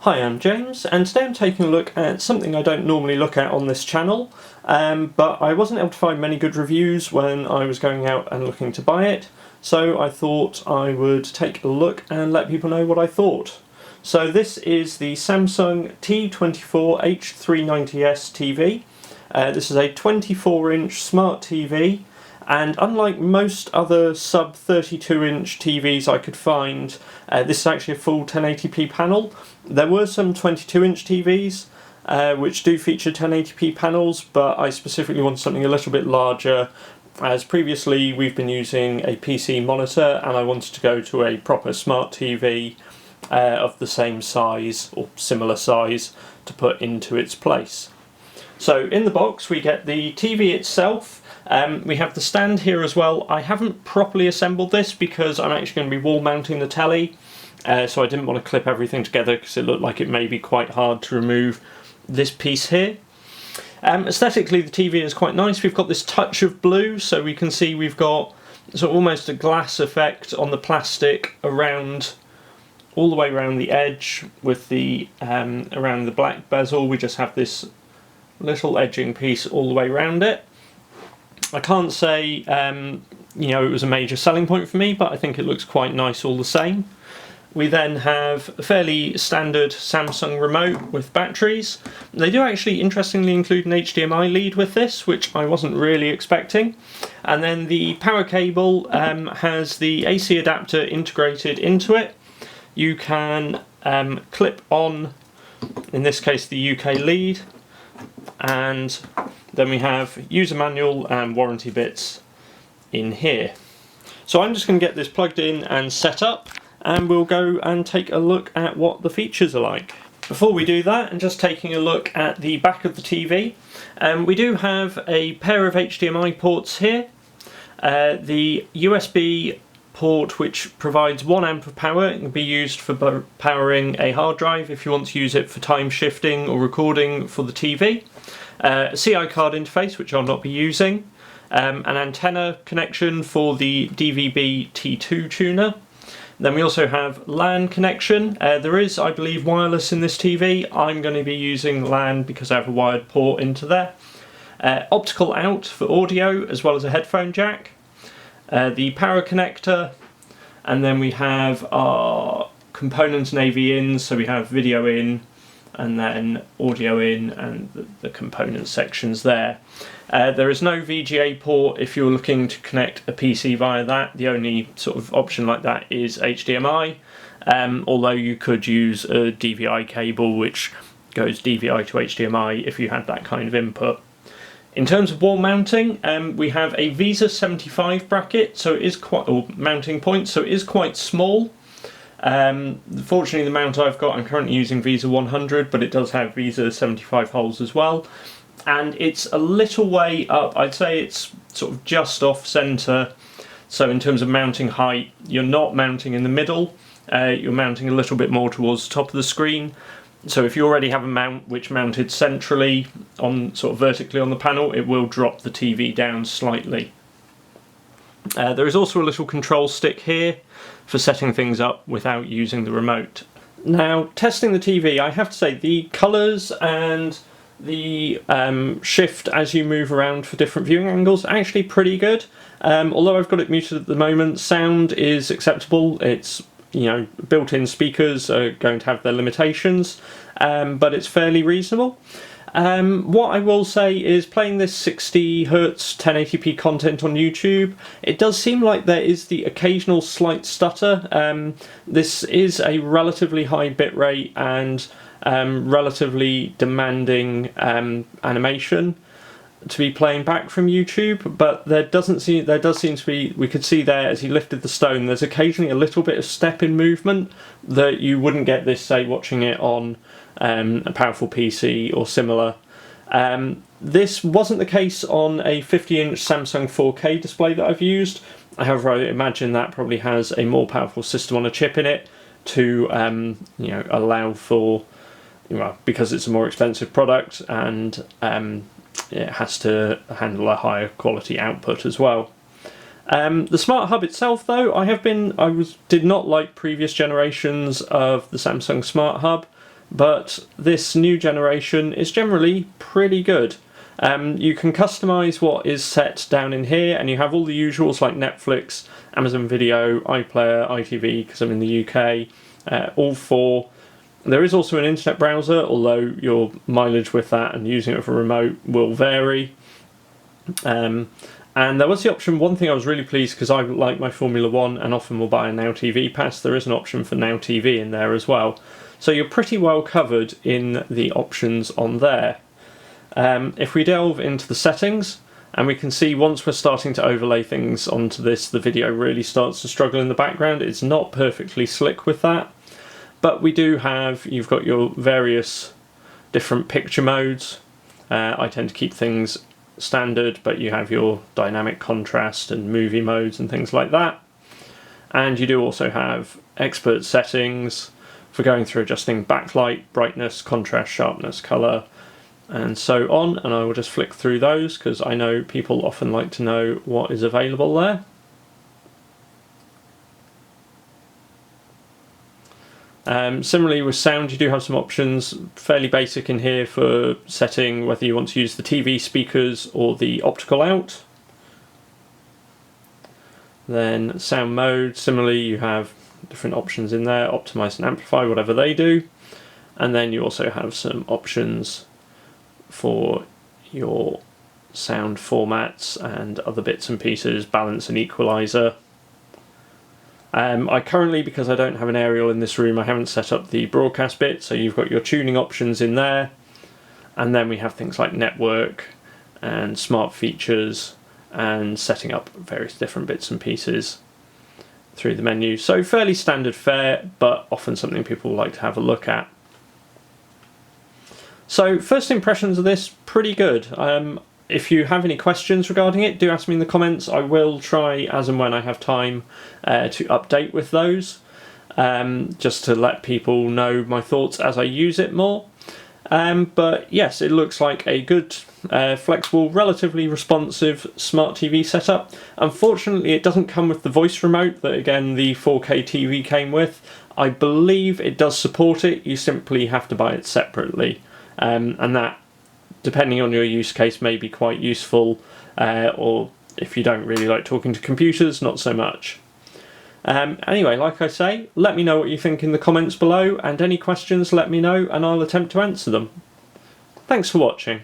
Hi, I'm James, and today I'm taking a look at something I don't normally look at on this channel, but I wasn't able to find many good reviews when I was going out and looking to buy it, so I thought I would take a look and let people know what I thought. So this is the Samsung T24H390S TV. This is a 24-inch smart TV, and unlike most other sub 32-inch TVs I could find, this is actually a full 1080p panel. There were some 22-inch TVs which do feature 1080p panels, but I specifically wanted something a little bit larger, as previously we've been using a PC monitor and I wanted to go to a proper smart TV of the same size or similar size to put into its place. So in the box we get the TV itself. We have the stand here as well. I haven't properly assembled this because I'm actually going to be wall mounting the telly, so I didn't want to clip everything together because it looked like it may be quite hard to remove this piece here. Aesthetically the TV is quite nice. We've got this touch of blue, so we can see we've got sort of almost a glass effect on the plastic around, all the way around the edge with the around the black bezel. We just have this little edging piece all the way around it. I can't say you know, it was a major selling point for me, but I think it looks quite nice all the same. We then have a fairly standard Samsung remote with batteries. They do actually interestingly include an HDMI lead with this, which I wasn't really expecting. And then the power cable has the AC adapter integrated into it. You can clip on, in this case, the UK lead, and then we have user manual and warranty bits in here. So I'm just going to get this plugged in and set up, and we'll go and take a look at what the features are like. Before we do that, and just taking a look at the back of the TV, we do have a pair of HDMI ports here. The USB port, which provides 1 amp of power, it can be used for powering a hard drive if you want to use it for time shifting or recording for the TV. A CI card interface, which I'll not be using, an antenna connection for the DVB T2 tuner. Then we also have LAN connection. There is, I believe, wireless in this TV. I'm going to be using LAN because I have a wired port into there. Optical out for audio, as well as a headphone jack. The power connector, and then we have our components and AV in, so we have video in, and then audio in, and the component sections there. There is no VGA port if you're looking to connect a PC via that. The only sort of option like that is HDMI, although you could use a DVI cable which goes DVI to HDMI if you had that kind of input. In terms of wall mounting, we have a VESA 75 bracket, so it is quite, or mounting point, so it is quite small. Fortunately the mount I've got, I'm currently using VESA 100, but it does have VESA 75 holes as well. And it's a little way up. I'd say it's sort of just off centre, so in terms of mounting height, you're not mounting in the middle, you're mounting a little bit more towards the top of the screen. So if you already have a mount which mounted centrally, on sort of vertically on the panel, it will drop the TV down slightly. There is also a little control stick here for setting things up without using the remote. Now, testing the TV, I have to say the colours and the shift as you move around for different viewing angles are actually pretty good. Although I've got it muted at the moment, sound is acceptable. It's, you know, built-in speakers are going to have their limitations, but it's fairly reasonable. What I will say is, playing this 60Hz 1080p content on YouTube, it does seem like there is the occasional slight stutter. This is a relatively high bitrate and relatively demanding animation to be playing back from YouTube, but there does seem to be, we could see there as he lifted the stone, there's occasionally a little bit of step in movement that you wouldn't get this, say, watching it on a powerful PC or similar. This wasn't the case on a 50-inch Samsung 4K display that I've used. However, I imagine that probably has a more powerful system on a chip in it to you know, allow for, well, because it's a more expensive product, and it has to handle a higher quality output as well. The Smart Hub itself, though, did not like previous generations of the Samsung Smart Hub. but this new generation is generally pretty good. You can customise what is set down in here, and you have all the usuals like Netflix, Amazon Video, iPlayer, ITV, because I'm in the UK, all four. There is also an internet browser, although your mileage with that and using it for remote will vary. And there was the option, one thing I was really pleased, because I like my Formula 1 and often will buy a Now TV pass, there is an option for Now TV in there as well. So you're pretty well covered in the options on there. If we delve into the settings, and we can see once we're starting to overlay things onto this, the video really starts to struggle in the background. It's not perfectly slick with that, but we do have, you've got your various different picture modes. I tend to keep things standard, but you have your dynamic contrast and movie modes and things like that. And you do also have expert settings for going through adjusting backlight, brightness, contrast, sharpness, colour, and so on. And I will just flick through those because I know people often like to know what is available there. Similarly with sound, you do have some options, fairly basic in here, for setting whether you want to use the TV speakers or the optical out. Then sound mode, similarly you have different options in there, optimize and amplify, whatever they do. And then you also have some options for your sound formats and other bits and pieces, balance and equalizer. I currently, because I don't have an aerial in this room, I haven't set up the broadcast bit, so you've got your tuning options in there, and then we have things like network and smart features and setting up various different bits and pieces through the menu. So fairly standard fare, but often something people like to have a look at. So first impressions of this, pretty good. If you have any questions regarding it, do ask me in the comments. I will try, as and when I have time, to update with those, just to let people know my thoughts as I use it more. But yes, it looks like a good, flexible, relatively responsive smart TV setup. Unfortunately, it doesn't come with the voice remote that, again, the 4K TV came with. I believe it does support it, you simply have to buy it separately. And that, depending on your use case, may be quite useful, or if you don't really like talking to computers, not so much. Anyway, like I say, let me know what you think in the comments below, and any questions let me know and I'll attempt to answer them. Thanks for watching.